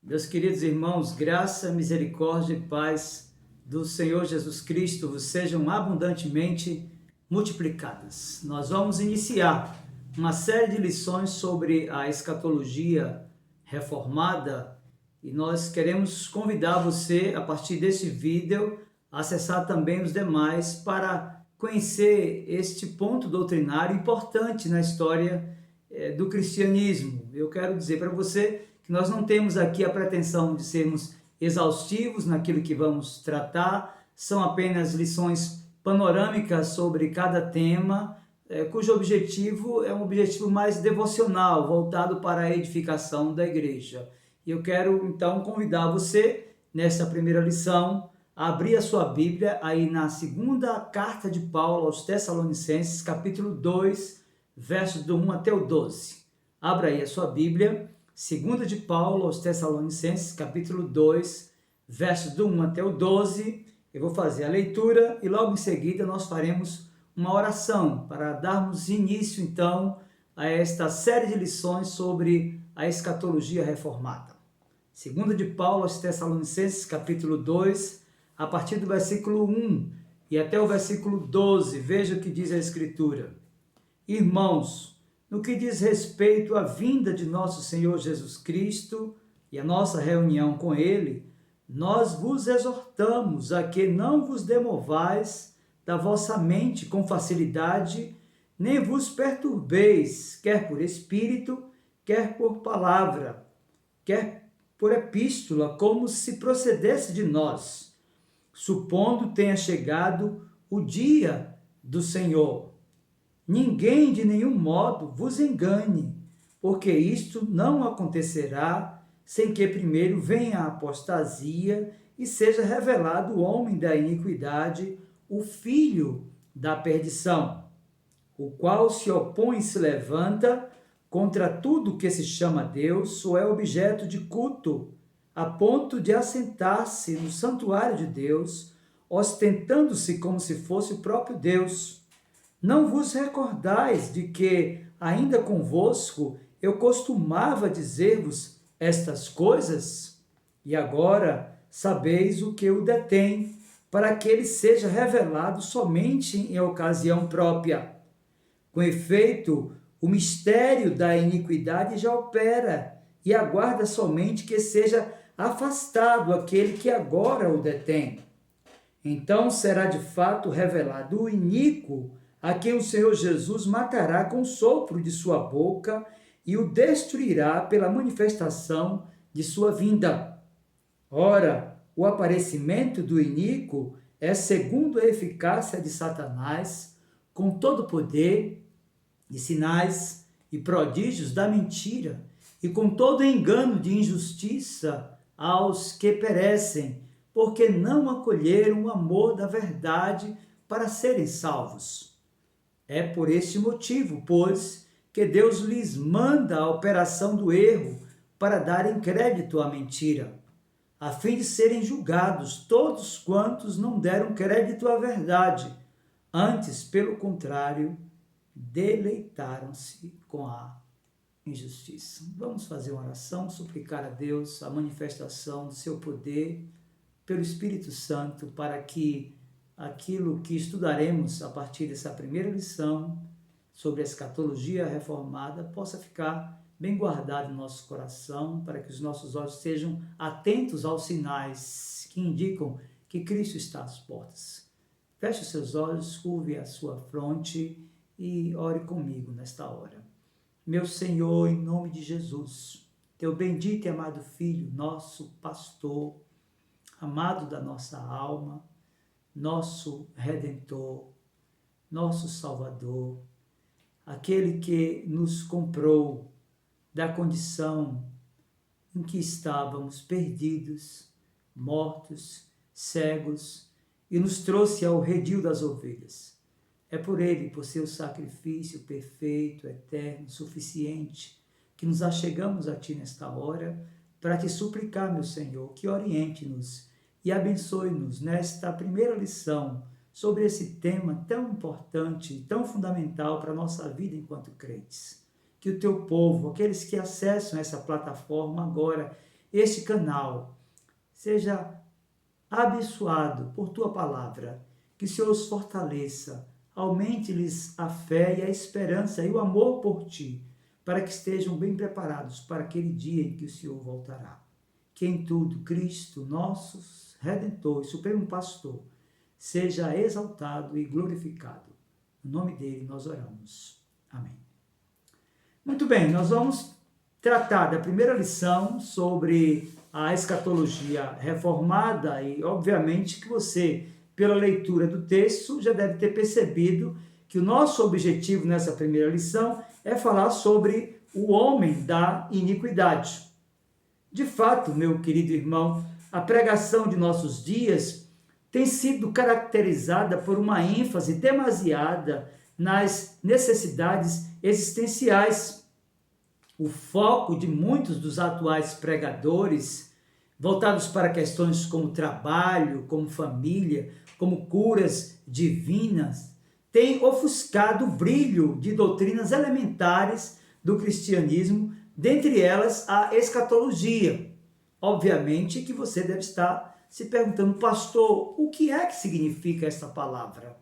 Meus queridos irmãos, graça, misericórdia e paz do Senhor Jesus Cristo vos sejam abundantemente multiplicadas. Nós vamos iniciar uma série de lições sobre a escatologia reformada e nós queremos convidar você, a partir desse vídeo, a acessar também os demais para conhecer este ponto doutrinário importante na história do cristianismo. Eu quero dizer para você que nós não temos aqui a pretensão de sermos exaustivos naquilo que vamos tratar, são apenas lições panorâmicas sobre cada tema, cujo objetivo é um objetivo mais devocional, voltado para a edificação da igreja. E eu quero então convidar você, nesta primeira lição, a abrir a sua Bíblia aí na segunda carta de Paulo aos Tessalonicenses, capítulo 2, versos do 1 até o 12. Abra aí a sua Bíblia, segunda de Paulo aos Tessalonicenses, capítulo 2, versos do 1 até o 12. Eu vou fazer a leitura e logo em seguida nós faremos uma oração para darmos início então a esta série de lições sobre a escatologia reformada. Segunda de Paulo aos Tessalonicenses, capítulo 2, a partir do versículo 1 e até o versículo 12. Veja o que diz a Escritura. Irmãos, no que diz respeito à vinda de nosso Senhor Jesus Cristo e a nossa reunião com Ele, nós vos exortamos a que não vos demovais da vossa mente com facilidade, nem vos perturbeis, quer por espírito, quer por palavra, quer por epístola, como se procedesse de nós, supondo tenha chegado o dia do Senhor. Ninguém de nenhum modo vos engane, porque isto não acontecerá sem que primeiro venha a apostasia e seja revelado o homem da iniquidade, o filho da perdição, o qual se opõe e se levanta contra tudo que se chama Deus ou é objeto de culto, a ponto de assentar-se no santuário de Deus, ostentando-se como se fosse o próprio Deus. Não vos recordais de que, ainda convosco, eu costumava dizer-vos estas coisas? E agora sabeis o que o detém, para que ele seja revelado somente em ocasião própria. Com efeito, o mistério da iniquidade já opera, e aguarda somente que seja afastado aquele que agora o detém. Então será de fato revelado o iníquo, a quem o Senhor Jesus matará com o sopro de sua boca e o destruirá pela manifestação de sua vinda. Ora, o aparecimento do iníquo é segundo a eficácia de Satanás, com todo poder e sinais e prodígios da mentira, e com todo engano de injustiça aos que perecem, porque não acolheram o amor da verdade para serem salvos. É por este motivo, pois, que Deus lhes manda a operação do erro para darem crédito à mentira, a fim de serem julgados todos quantos não deram crédito à verdade, antes, pelo contrário, deleitaram-se com a injustiça. Vamos fazer uma oração, suplicar a Deus a manifestação do seu poder pelo Espírito Santo para que aquilo que estudaremos a partir dessa primeira lição sobre a escatologia reformada possa ficar bem guardado em nosso coração, para que os nossos olhos estejam atentos aos sinais que indicam que Cristo está às portas. Feche os seus olhos, curve a sua fronte e ore comigo nesta hora. Meu Senhor, em nome de Jesus, teu bendito e amado Filho, nosso pastor, amado da nossa alma, nosso Redentor, nosso Salvador, aquele que nos comprou da condição em que estávamos perdidos, mortos, cegos, e nos trouxe ao redil das ovelhas. É por ele, por seu sacrifício perfeito, eterno, suficiente, que nos achegamos a ti nesta hora, para te suplicar, meu Senhor, que oriente-nos e abençoe-nos nesta primeira lição sobre esse tema tão importante, tão fundamental para a nossa vida enquanto crentes. Que o teu povo, aqueles que acessam essa plataforma agora este canal. Seja abençoado por tua palavra, que o Senhor os fortaleça, aumente-lhes a fé e a esperança e o amor por ti, para que estejam bem preparados para aquele dia em que o Senhor voltará. Que em tudo Cristo, nosso Redentor e Supremo Pastor, seja exaltado e glorificado. No nome dele nós oramos. Amém. Muito bem, nós vamos tratar da primeira lição sobre a escatologia reformada e, obviamente, que você, pela leitura do texto, já deve ter percebido que o nosso objetivo nessa primeira lição é falar sobre o homem da iniquidade. De fato, meu querido irmão, a pregação de nossos dias tem sido caracterizada por uma ênfase demasiada nas necessidades existenciais. O foco de muitos dos atuais pregadores, voltados para questões como trabalho, como família, como curas divinas, tem ofuscado o brilho de doutrinas elementares do cristianismo, dentre elas a escatologia. Obviamente que você deve estar se perguntando, pastor, o que é que significa essa palavra?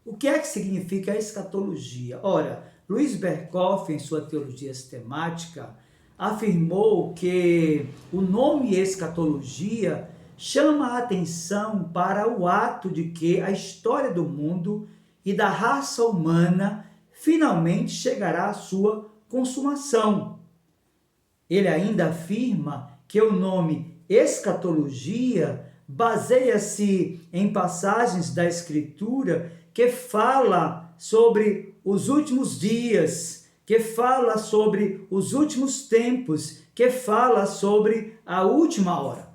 O que é que significa a escatologia? Ora, Luiz Berkhoff, em sua teologia sistemática, afirmou que o nome escatologia chama a atenção para o ato de que a história do mundo e da raça humana finalmente chegará à sua consumação. Ele ainda afirma que o nome escatologia baseia-se em passagens da Escritura que fala sobre os últimos dias, que fala sobre os últimos tempos, que fala sobre a última hora.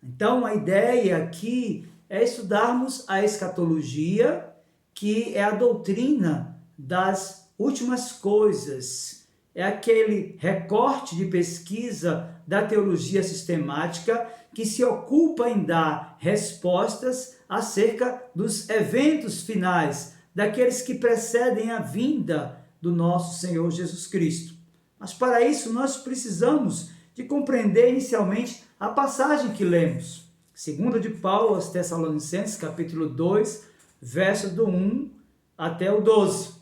Então, a ideia aqui é estudarmos a escatologia, que é a doutrina das últimas coisas. É aquele recorte de pesquisa da teologia sistemática que se ocupa em dar respostas acerca dos eventos finais, daqueles que precedem a vinda do nosso Senhor Jesus Cristo. Mas para isso nós precisamos de compreender inicialmente a passagem que lemos. Segunda de Paulo aos Tessalonicenses, capítulo 2, verso do 1 até o 12.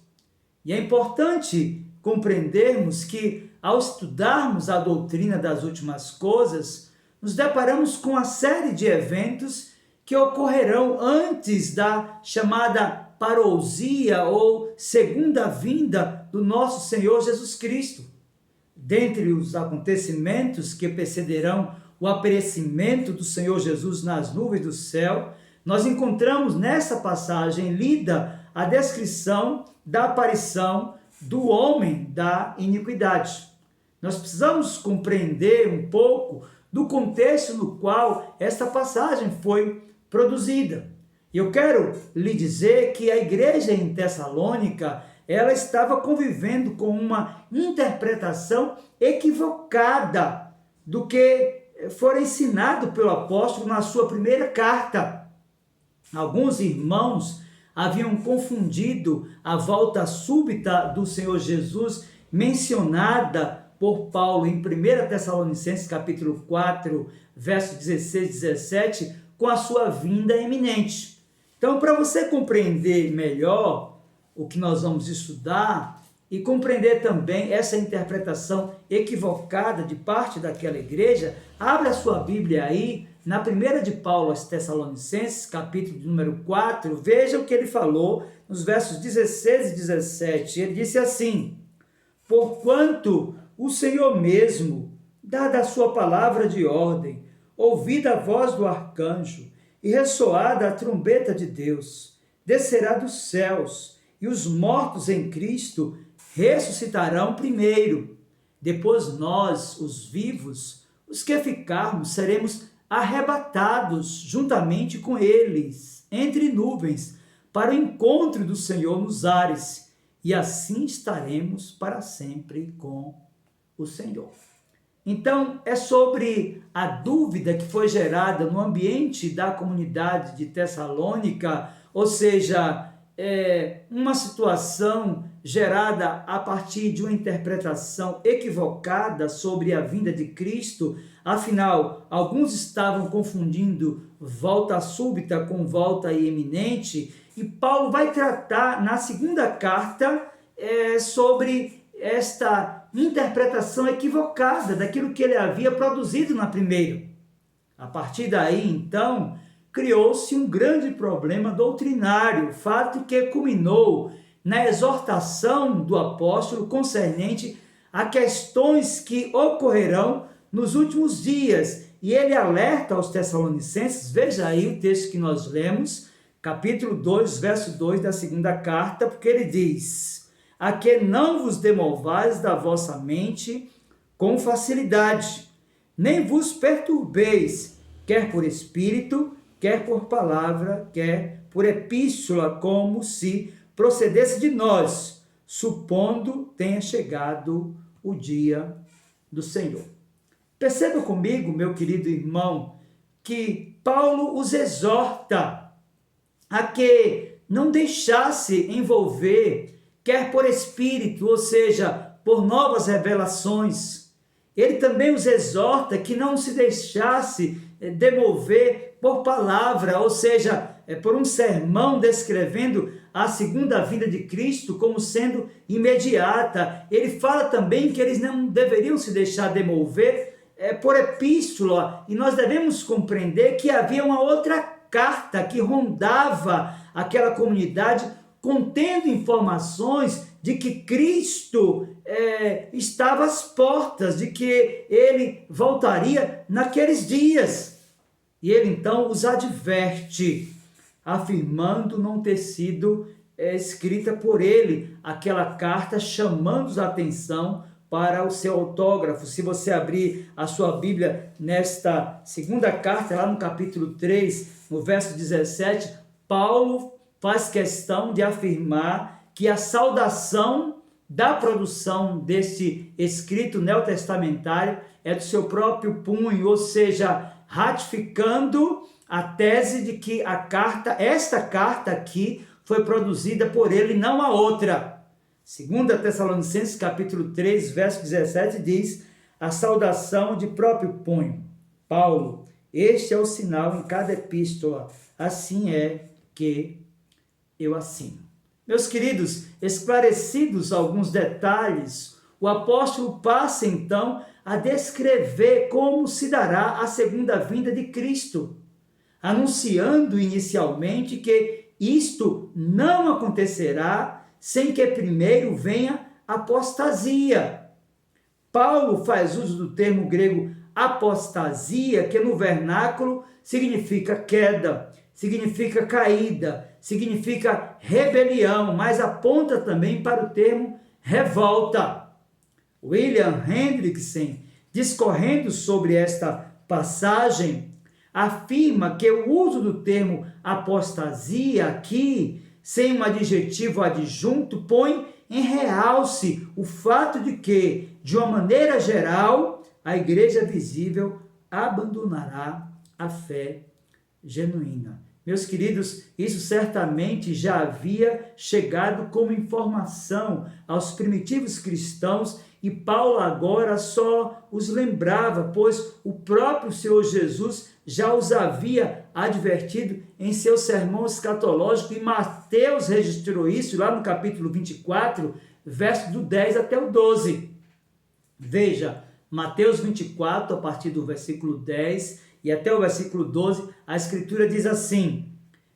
E é importante compreendermos que, ao estudarmos a doutrina das últimas coisas, nos deparamos com uma série de eventos que ocorrerão antes da chamada parousia ou segunda vinda do nosso Senhor Jesus Cristo. Dentre os acontecimentos que precederão o aparecimento do Senhor Jesus nas nuvens do céu, nós encontramos nessa passagem lida a descrição da aparição do homem da iniquidade. Nós precisamos compreender um pouco do contexto no qual esta passagem foi produzida. E eu quero lhe dizer que a igreja em Tessalônica, ela estava convivendo com uma interpretação equivocada do que fora ensinado pelo apóstolo na sua primeira carta. Alguns irmãos haviam confundido a volta súbita do Senhor Jesus, mencionada por Paulo em 1 Tessalonicenses capítulo 4, versos 16 e 17, com a sua vinda iminente. Então, para você compreender melhor o que nós vamos estudar e compreender também essa interpretação equivocada de parte daquela igreja, abra a sua Bíblia aí, na primeira de Paulo aos Tessalonicenses, capítulo número 4, veja o que ele falou nos versos 16 e 17. Ele disse assim: porquanto o Senhor mesmo, dada a sua palavra de ordem, ouvida a voz do arcanjo e ressoada a trombeta de Deus, descerá dos céus, e os mortos em Cristo ressuscitarão primeiro. Depois nós, os vivos, os que ficarmos, seremos arrebatados juntamente com eles, entre nuvens, para o encontro do Senhor nos ares, e assim estaremos para sempre com o Senhor. Então, é sobre a dúvida que foi gerada no ambiente da comunidade de Tessalônica, ou seja, uma situação gerada a partir de uma interpretação equivocada sobre a vinda de Cristo. Afinal, alguns estavam confundindo volta súbita com volta iminente, e Paulo vai tratar na segunda carta sobre esta interpretação equivocada daquilo que ele havia produzido na primeira. A partir daí, então, criou-se um grande problema doutrinário, fato que culminou na exortação do apóstolo concernente a questões que ocorrerão nos últimos dias. E ele alerta aos Tessalonicenses, veja aí o texto que nós lemos, capítulo 2, verso 2 da segunda carta, porque ele diz: a que não vos demovais da vossa mente com facilidade, nem vos perturbeis, quer por espírito, quer por palavra, quer por epístola, como se procedesse de nós, supondo tenha chegado o dia do Senhor. Perceba comigo, meu querido irmão, que Paulo os exorta a que não deixasse envolver, quer por espírito, ou seja, por novas revelações. Ele também os exorta que não se deixasse demover por palavra, ou seja, por um sermão descrevendo a segunda vinda de Cristo como sendo imediata. Ele fala também que eles não deveriam se deixar demover por epístola, e nós devemos compreender que havia uma outra carta que rondava aquela comunidade, contendo informações de que Cristo estava às portas, de que ele voltaria naqueles dias. E ele então os adverte, afirmando não ter sido escrita por ele aquela carta, chamando a atenção para o seu autógrafo. Se você abrir a sua Bíblia nesta segunda carta, lá no capítulo 3, no verso 17, Paulo faz questão de afirmar que a saudação da produção desse escrito neotestamentário é do seu próprio punho, ou seja, ratificando a tese de que esta carta aqui foi produzida por ele, não a outra. 2 Tessalonicenses capítulo 3, verso 17 diz: a saudação de próprio punho. Paulo, este é o sinal em cada epístola, assim é que eu assino. Meus queridos, esclarecidos alguns detalhes, o apóstolo passa então a descrever como se dará a segunda vinda de Cristo, anunciando inicialmente que isto não acontecerá sem que primeiro venha apostasia. Paulo faz uso do termo grego apostasia, que no vernáculo significa queda, significa caída, significa rebelião, mas aponta também para o termo revolta. William Hendrickson, discorrendo sobre esta passagem, afirma que o uso do termo apostasia aqui, sem um adjetivo adjunto, põe em realce o fato de que, de uma maneira geral, a igreja visível abandonará a fé genuína. Meus queridos, isso certamente já havia chegado como informação aos primitivos cristãos, e Paulo agora só os lembrava, pois o próprio Senhor Jesus já os havia advertido em seu sermão escatológico, e Mateus registrou isso lá no capítulo 24, verso do 10 até o 12. Veja, Mateus 24, a partir do versículo 10 e até o versículo 12, a Escritura diz assim: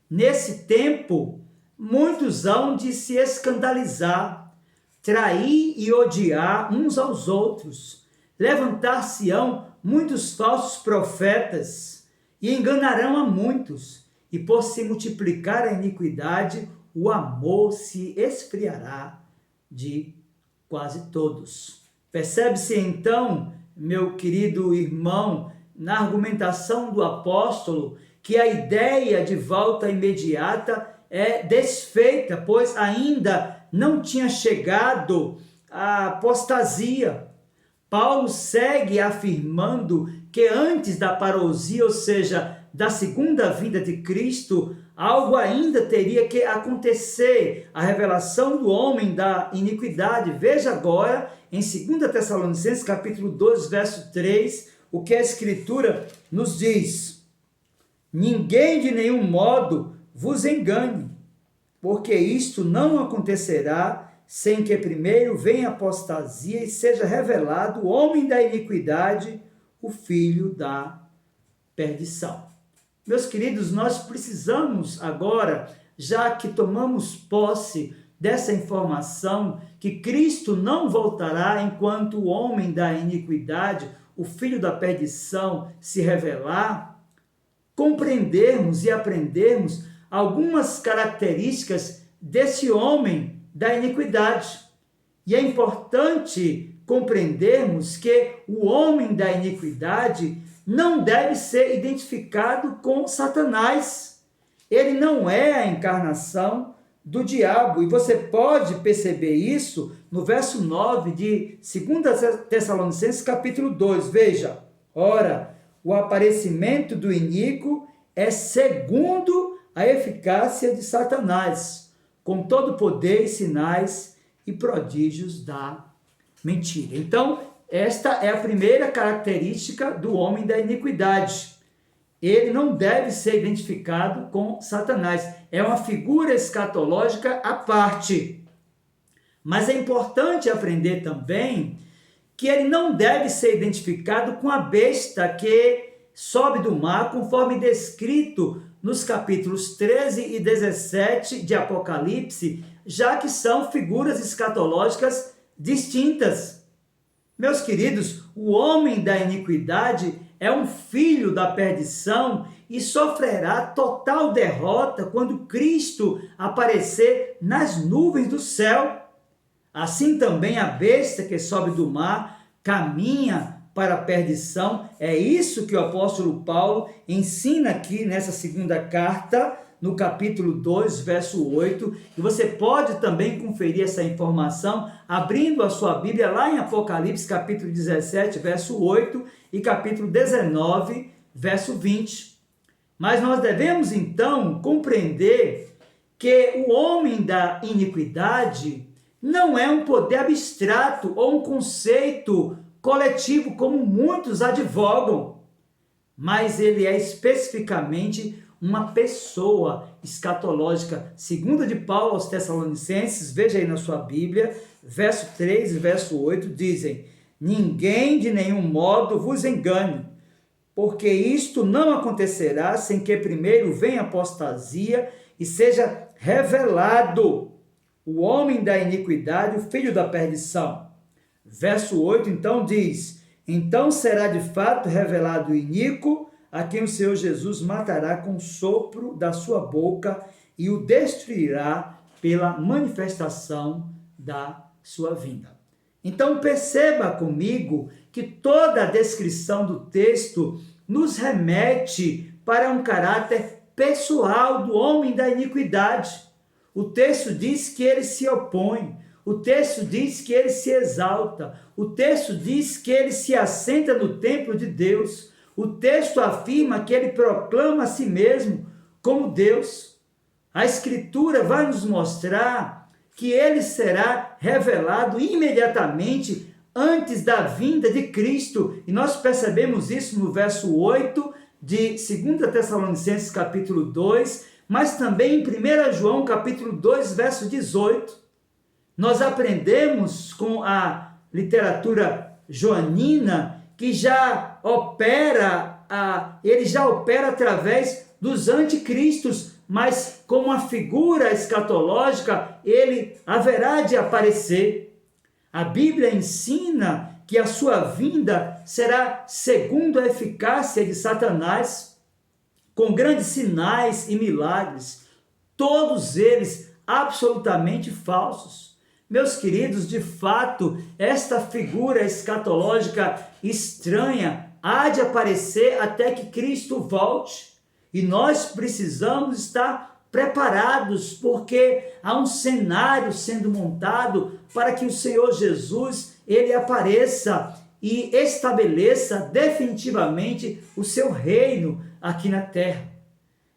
nesse tempo, muitos hão de se escandalizar, trair e odiar uns aos outros, levantar-se-ão muitos falsos profetas, e enganarão a muitos, e por se multiplicar a iniquidade, o amor se esfriará de quase todos. Percebe-se então, meu querido irmão, na argumentação do apóstolo, que a ideia de volta imediata é desfeita, pois ainda não tinha chegado a apostasia. Paulo segue afirmando que antes da parousia, ou seja, da segunda vinda de Cristo, algo ainda teria que acontecer, a revelação do homem da iniquidade. Veja agora em 2 Tessalonicenses capítulo 2, verso 3, o que a Escritura nos diz: ninguém de nenhum modo vos engane, porque isto não acontecerá sem que primeiro venha a apostasia e seja revelado o homem da iniquidade, o filho da perdição. Meus queridos, nós precisamos agora, já que tomamos posse dessa informação, que Cristo não voltará enquanto o homem da iniquidade, o filho da perdição, se revelar, compreendermos e aprendermos algumas características desse homem da iniquidade. E é importante compreendermos que o homem da iniquidade não deve ser identificado com Satanás. Ele não é a encarnação do diabo. E você pode perceber isso no verso 9 de 2 Tessalonicenses capítulo 2. Veja, ora, o aparecimento do iníquo é segundo a eficácia de Satanás, com todo poder e sinais e prodígios da mentira. Então, esta é a primeira característica do homem da iniquidade. Ele não deve ser identificado com Satanás. É uma figura escatológica à parte. Mas é importante aprender também que ele não deve ser identificado com a besta que sobe do mar, conforme descrito nos capítulos 13 e 17 de Apocalipse, já que são figuras escatológicas distintas. Meus queridos, o homem da iniquidade é um filho da perdição e sofrerá total derrota quando Cristo aparecer nas nuvens do céu. Assim também a besta que sobe do mar caminha para a perdição. É isso que o apóstolo Paulo ensina aqui nessa segunda carta, no capítulo 2, verso 8, e você pode também conferir essa informação abrindo a sua Bíblia lá em Apocalipse, capítulo 17, verso 8, e capítulo 19, verso 20. Mas nós devemos então compreender que o homem da iniquidade não é um poder abstrato ou um conceito coletivo como muitos advogam, mas ele é especificamente uma pessoa escatológica. Segunda de Paulo aos Tessalonicenses, veja aí na sua Bíblia, verso 3 e verso 8, dizem: ninguém de nenhum modo vos engane, porque isto não acontecerá sem que primeiro venha a apostasia e seja revelado o homem da iniquidade, o filho da perdição. Verso 8 então diz: então será de fato revelado o iníquo, a quem o Senhor Jesus matará com o sopro da sua boca e o destruirá pela manifestação da sua vinda. Então perceba comigo que toda a descrição do texto nos remete para um caráter pessoal do homem da iniquidade. O texto diz que ele se opõe, o texto diz que ele se exalta, o texto diz que ele se assenta no templo de Deus, o texto afirma que ele proclama a si mesmo como Deus. A Escritura vai nos mostrar que ele será revelado imediatamente antes da vinda de Cristo, e nós percebemos isso no verso 8 de 2 Tessalonicenses capítulo 2, mas também em 1 João capítulo 2, verso 18. Nós aprendemos com a literatura joanina que ele já opera através dos anticristos, mas como uma figura escatológica, ele haverá de aparecer. A Bíblia ensina que a sua vinda será segundo a eficácia de Satanás, com grandes sinais e milagres, todos eles absolutamente falsos. Meus queridos, de fato, esta figura escatológica estranha há de aparecer até que Cristo volte. E nós precisamos estar preparados, porque há um cenário sendo montado para que o Senhor Jesus, ele apareça. e estabeleça definitivamente o seu reino aqui na terra.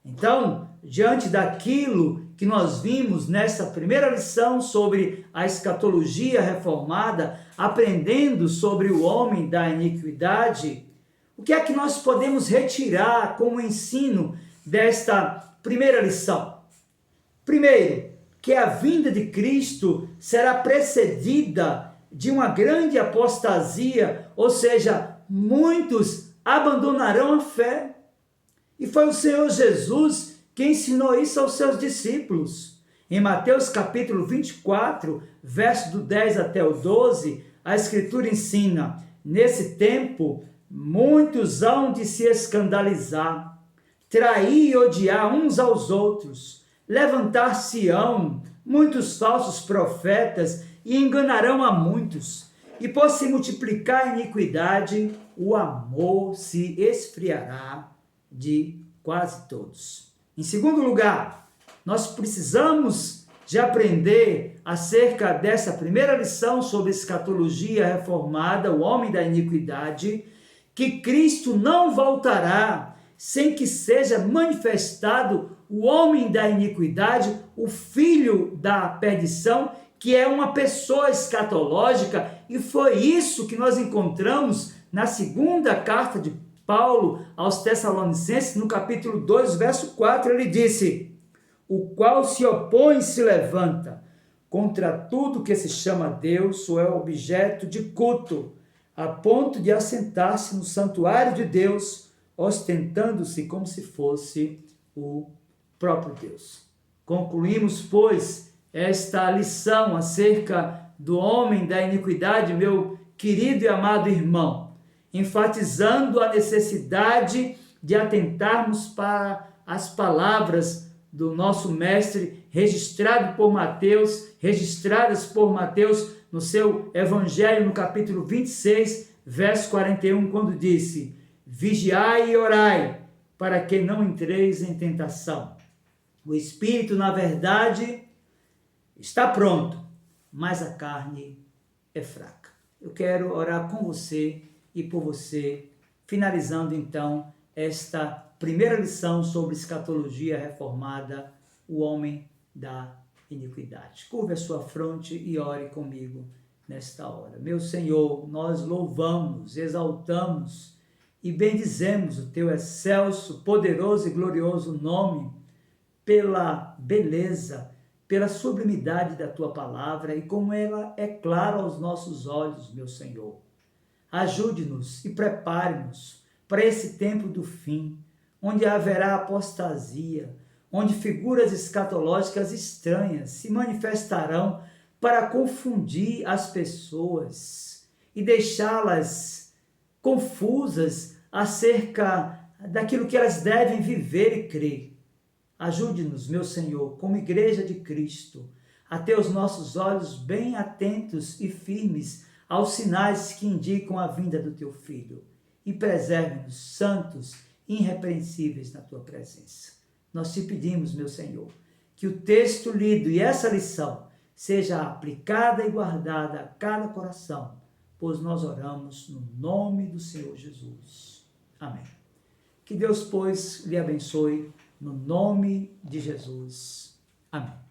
Então, diante daquilo que nós vimos nessa primeira lição sobre a escatologia reformada, aprendendo sobre o homem da iniquidade, o que é que nós podemos retirar como ensino desta primeira lição? Primeiro, que a vinda de Cristo será precedida de uma grande apostasia, ou seja, muitos abandonarão a fé. E foi o Senhor Jesus que ensinou isso aos seus discípulos. Em Mateus capítulo 24, verso do 10 até o 12, a Escritura ensina: nesse tempo, muitos hão de se escandalizar, trair e odiar uns aos outros, levantar-se-ão muitos falsos profetas e enganarão a muitos. E por se multiplicar a iniquidade, o amor se esfriará de quase todos. Em segundo lugar, nós precisamos de aprender acerca dessa primeira lição sobre escatologia reformada, o homem da iniquidade, que Cristo não voltará sem que seja manifestado o homem da iniquidade, o filho da perdição, que é uma pessoa escatológica, e foi isso que nós encontramos na segunda carta de Paulo aos Tessalonicenses, no capítulo 2, verso 4, ele disse: o qual se opõe e se levanta contra tudo que se chama Deus ou é objeto de culto, a ponto de assentar-se no santuário de Deus, ostentando-se como se fosse o próprio Deus. Concluímos, pois, esta lição acerca do homem da iniquidade, meu querido e amado irmão, enfatizando a necessidade de atentarmos para as palavras do nosso mestre, registradas por Mateus no seu Evangelho, no capítulo 26, verso 41, quando disse: vigiai e orai, para que não entreis em tentação. O espírito, na verdade, está pronto, mas a carne é fraca. Eu quero orar com você e por você, finalizando então esta primeira lição sobre escatologia reformada, o homem da iniquidade. Curve a sua fronte e ore comigo nesta hora. Meu Senhor, nós louvamos, exaltamos e bendizemos o teu excelso, poderoso e glorioso nome pela beleza, pela sublimidade da tua palavra e como ela é clara aos nossos olhos, meu Senhor. Ajude-nos e prepare-nos para esse tempo do fim, onde haverá apostasia, onde figuras escatológicas estranhas se manifestarão para confundir as pessoas e deixá-las confusas acerca daquilo que elas devem viver e crer. Ajude-nos, meu Senhor, como Igreja de Cristo, a ter os nossos olhos bem atentos e firmes aos sinais que indicam a vinda do Teu Filho, e preserve-nos santos, irrepreensíveis na Tua presença. Nós te pedimos, meu Senhor, que o texto lido e essa lição seja aplicada e guardada a cada coração, pois nós oramos no nome do Senhor Jesus. Amém. Que Deus, pois, lhe abençoe no nome de Jesus. Amém.